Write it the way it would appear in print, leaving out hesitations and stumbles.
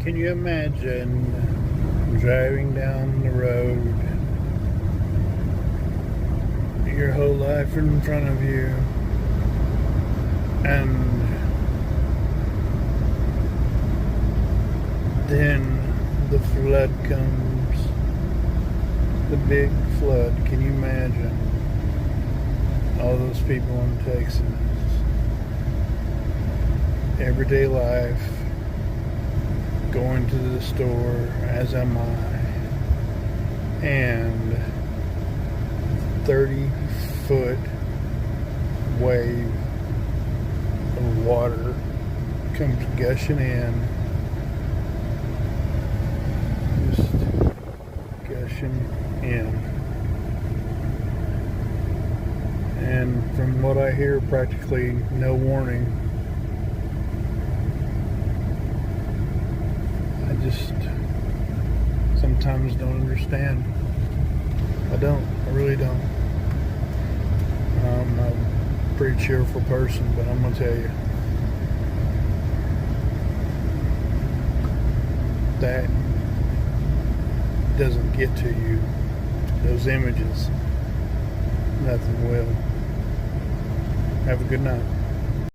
Can you imagine driving down the road, your whole life in front of you, and then the flood comes, the big flood? Can you imagine all those people in Texas? Everyday life, going to the store, as am I, and 30-foot wave of water comes gushing in, just gushing in. And from what I hear, practically no warning. I just sometimes don't understand. I really don't. I'm a pretty cheerful person, but I'm gonna tell you that doesn't get to you. Those images, nothing will. Have a good night.